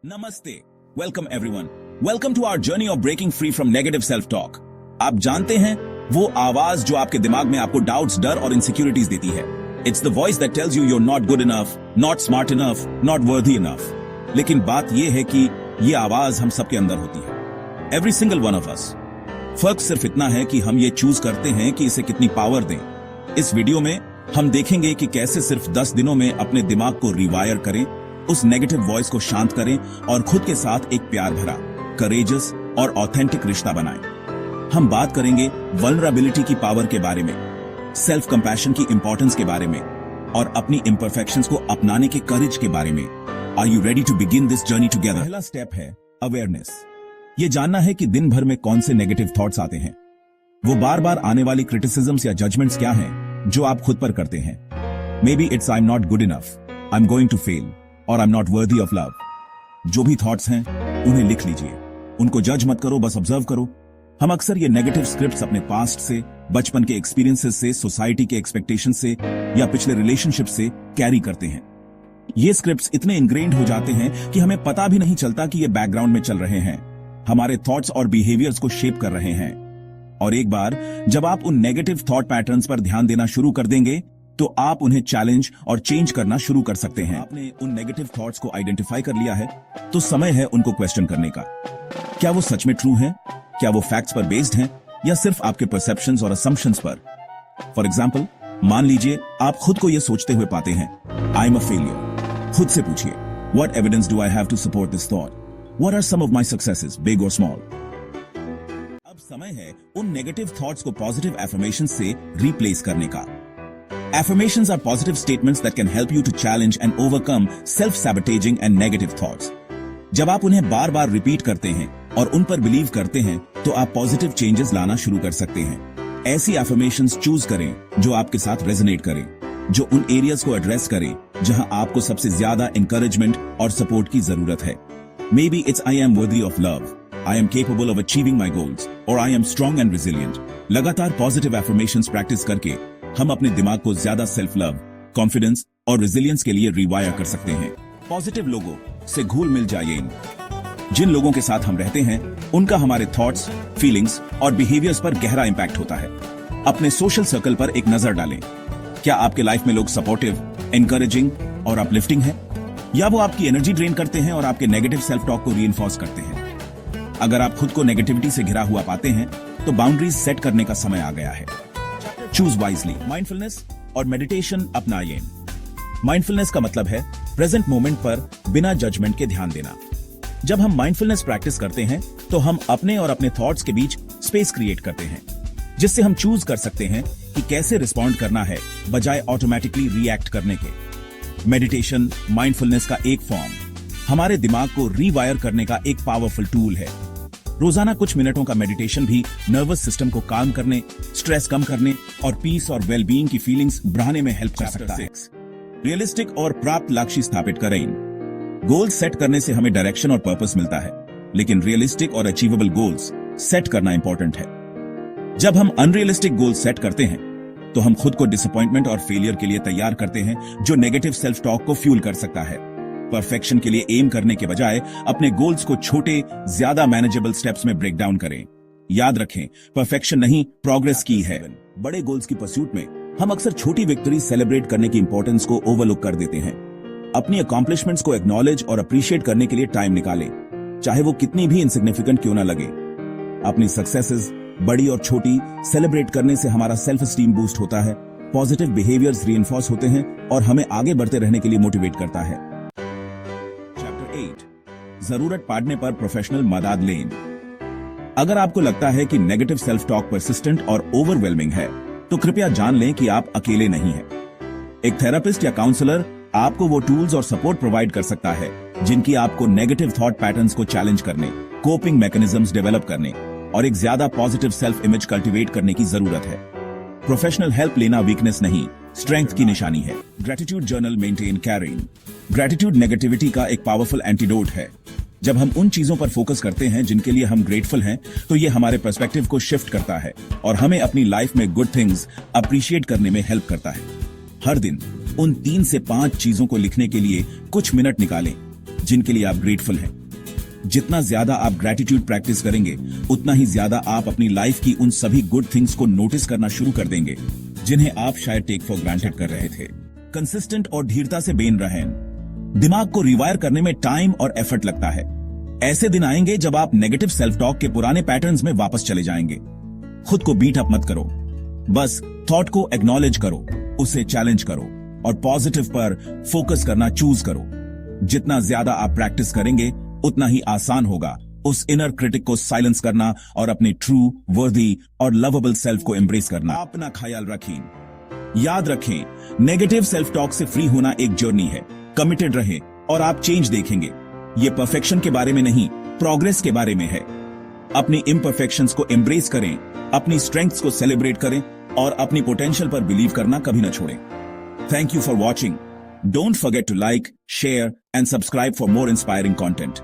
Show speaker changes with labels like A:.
A: नमस्ते, welcome everyone, welcome to our journey of breaking free from negative self talk. आप जानते हैं वो आवाज जो आपके दिमाग में आपको डाउट्स, डर और इनसिक्योरिटीज देती है। It's the voice that tells you you're not good enough, not smart enough, not worthy enough. लेकिन बात यह है कि ये आवाज हम सबके अंदर होती है, every single one of us. फर्क सिर्फ इतना है कि हम ये चूज करते हैं कि इसे कितनी पावर दें। इस वीडियो में हम देखेंगे कि कैसे सिर्फ 10 दिनों में अपने दिमाग को रिवायर करें, उस नेगेटिव वॉइस को शांत करें और खुद के साथ एक प्यार भरा, करेजस और ऑथेंटिक रिश्ता बनाएं। हम बात करेंगे वल्नरेबिलिटी की पावर के बारे में, सेल्फ कंपैशन की इंपॉर्टेंस के बारे में और अपनी इम्परफेक्शंस को अपनाने के करेज के बारे में। Are you ready to begin this journey together? पहला स्टेप है अवेयरनेस। ये जानना है कि दिन भर में कौन से नेगेटिव थॉट्स आते हैं। वो बार बार आने वाली क्रिटिसिज्म्स या जजमेंट्स क्या हैं जो आप खुद पर करते हैं। May be it's I am not good enough, I am going to fail और I am not worthy of love. जो भी थॉट्स हैं उन्हें लिख लीजिए, उनको जज मत करो, बस ऑब्जर्व करो। हम अक्सर ये नेगेटिव स्क्रिप्ट्स अपने पास्ट से, बचपन के एक्सपीरियंसेस से, सोसाइटी के एक्सपेक्टेशन से या पिछले रिलेशनशिप से कैरी करते हैं। ये स्क्रिप्ट्स इतने इंग्रेन्ड हो जाते हैं कि हमें पता भी नहीं चलता कि ये बैकग्राउंड में चल रहे हैं, हमारे थॉट्स और बिहेवियर्स को शेप कर रहे हैं। और एक बार जब आप उन नेगेटिव थॉट पैटर्न्स पर ध्यान देना शुरू कर देंगे तो आप उन्हें चैलेंज और चेंज करना शुरू कर सकते हैं। आपने उन नेगेटिव थॉट्स को आइडेंटिफाई कर लिया है तो समय है उनको क्वेश्चन करने का। क्या वो सच में ट्रू हैं? क्या वो फैक्ट्स पर बेस्ड हैं या सिर्फ आपके परसेप्शंस और असम्पशंस पर? फॉर एग्जाम्पल, मान लीजिए आप खुद को यह सोचते हुए पाते हैं, आई एम अ फेलियर। खुद से पूछिए, what evidence do I have to support this thought? What are some of my successes, big और स्मॉल? अब समय है उन नेगेटिव थॉट्स को पॉजिटिव एफर्मेशंस से रिप्लेस करने का। Affirmations are positive statements that can help you to challenge and overcome self-sabotaging and negative thoughts. जब आप उन्हें बार बार रिपीट करते हैं और उन पर बिलीव करते हैं तो आप पॉजिटिव चेंजेस लाना शुरू कर सकते हैं। ऐसी affirmations चूज करें जो आपके साथ रेजोनेट करें, जो उन एरियाज को एड्रेस करें जहां आपको सबसे ज्यादा encouragement और सपोर्ट की जरूरत है। Maybe it's I am worthy of love, I am capable of achieving my goals, or I am strong and resilient. लगातार पॉजिटिव affirmations प्रैक्टिस करके हम अपने दिमाग को ज्यादा सेल्फ लव, कॉन्फिडेंस और रेजिलियंस के लिए रिवायर कर सकते हैं। पॉजिटिव लोगों से घुल मिल जाइए। जिन लोगों के साथ हम रहते हैं उनका हमारे थॉट्स, फीलिंग्स और बिहेवियर्स पर गहरा इंपैक्ट होता है। अपने सोशल सर्कल पर एक नजर डालें। क्या आपके लाइफ में लोग सपोर्टिव, एनकरेजिंग और अपलिफ्टिंग है, या वो आपकी एनर्जी ड्रेन करते हैं और आपके नेगेटिव सेल्फ टॉक को रीइंफोर्स करते हैं? अगर आप खुद को नेगेटिविटी से घिरा हुआ पाते हैं तो बाउंड्रीज सेट करने का समय आ गया है। Choose wisely. माइंडफुलनेस और मेडिटेशन अपनाइए। माइंडफुलनेस का मतलब है प्रेजेंट मोमेंट पर बिना जजमेंट के ध्यान देना। जब हम माइंडफुलनेस प्रैक्टिस करते हैं तो हम अपने और अपने थॉट्स के बीच स्पेस क्रिएट करते हैं, जिससे हम चूज कर सकते हैं कि कैसे रिस्पॉन्ड करना है बजाय ऑटोमेटिकली रिएक्ट करने के। मेडिटेशन माइंडफुलनेस का एक फॉर्म, हमारे दिमाग को रीवायर करने का एक पावरफुल टूल है। रोजाना कुछ मिनटों का मेडिटेशन भी नर्वस सिस्टम को काम करने, स्ट्रेस कम करने और पीस और वेलबीइंग की फीलिंग्स बढ़ाने में हेल्प कर सकता है। रियलिस्टिक और प्राप्त लक्ष्य स्थापित करें। गोल्स सेट करने से हमें डायरेक्शन और पर्पस मिलता है, लेकिन रियलिस्टिक और अचीवेबल गोल्स सेट करना इंपॉर्टेंट है। जब हम अनरियलिस्टिक गोल्स सेट करते हैं तो हम खुद को डिसअपॉइंटमेंट और फेलियर के लिए तैयार करते हैं, जो नेगेटिव सेल्फ टॉक को फ्यूल कर सकता है। परफेक्शन के लिए एम करने के बजाय अपने गोल्स को छोटे, ज्यादा मैनेजेबल स्टेप्स में ब्रेक डाउन करें। याद रखें, परफेक्शन नहीं, प्रोग्रेस की है। बड़े गोल्स की परस्यूट में हम अक्सर छोटी विक्ट्री सेलिब्रेट करने की इंपॉर्टेंस को ओवरलुक कर देते हैं। अपनी अकॉम्प्लिशमेंट्स को एक्नॉलेज और अप्रिशिएट करने के लिए टाइम निकालें, चाहे वो कितनी भी इनसिग्निफिकेंट क्यों ना लगे। अपनी सक्सेसेस, बड़ी और छोटी, सेलिब्रेट करने से हमारा सेल्फ एस्टीम बूस्ट होता है, पॉजिटिव बिहेवियर्स रीइंफोर्स होते हैं और हमें आगे बढ़ते रहने के लिए मोटिवेट करता है। जरूरत पड़ने पर प्रोफेशनल मदद लें। अगर आपको लगता है कि नेगेटिव सेल्फ टॉक परसिस्टेंट और ओवरवेलमिंग है तो कृपया जान लें कि आप अकेले नहीं हैं। एक थेरेपिस्ट या काउंसलर आपको वो टूल्स और सपोर्ट प्रोवाइड कर सकता है जिनकी आपको नेगेटिव थॉट पैटर्न्स को चैलेंज करने, कोपिंग मैकेनिज्म्स डेवलप करने और एक ज्यादा पॉजिटिव सेल्फ इमेज कल्टीवेट करने की जरूरत है। प्रोफेशनल हेल्प लेना वीकनेस नहीं, स्ट्रेंथ की निशानी है। Gratitude journal maintain carrying. Gratitude negativity का एक पावरफुल एंटीडोट है। जब हम उन चीजों पर फोकस करते हैं जिनके लिए हम ग्रेटफुल हैं तो ये हमारे पर्सपेक्टिव को शिफ्ट करता है और हमें अपनी लाइफ में गुड थिंग्स अप्रिशिएट करने में हेल्प करता है। हर दिन उन 3 से 5 चीजों को लिखने के लिए कुछ मिनट निकालें। जिनके लिए आप ग्रेटफुल हैं। जितना ज्यादा आप ग्रेटिट्यूड प्रैक्टिस करेंगे, उतना ही ज्यादा आप अपनी लाइफ की उन सभी गुड थिंग्स को नोटिस करना शुरू कर देंगे जिन्हें आप शायद टेक फॉर ग्रांटेड कर रहे थे। कंसिस्टेंट और धीरता से बेन रहें। दिमाग को रिवायर करने में टाइम और एफर्ट लगता है। ऐसे दिन आएंगे जब आप नेगेटिव सेल्फ टॉक के पुराने पैटर्न्स में वापस चले जाएंगे। खुद को बीट अप मत करो, बस थॉट को एक्नॉलेज करो, उसे चैलेंज करो और पॉजिटिव पर फोकस करना चूज करो। जितना ज्यादा आप प्रैक्टिस करेंगे, उतना ही आसान होगा उस इनर क्रिटिक को साइलेंस करना और अपने ट्रू, वर्दी और लवेबल सेल्फ को एम्ब्रेस करना। अपना ख्याल रखें। याद रखें, नेगेटिव सेल्फ टॉक से फ्री होना एक जर्नी है। कमिटेड रहें और आप चेंज देखेंगे। ये परफेक्शन के बारे में नहीं, प्रोग्रेस के बारे में है। अपनी इम्परफेक्शंस को एम्ब्रेस करें, अपनी स्ट्रेंथ्स को सेलिब्रेट करें और अपनी पोटेंशियल पर बिलीव करना कभी न छोड़ें। Thank you for watching. Don't forget to like, share, and subscribe for more inspiring content.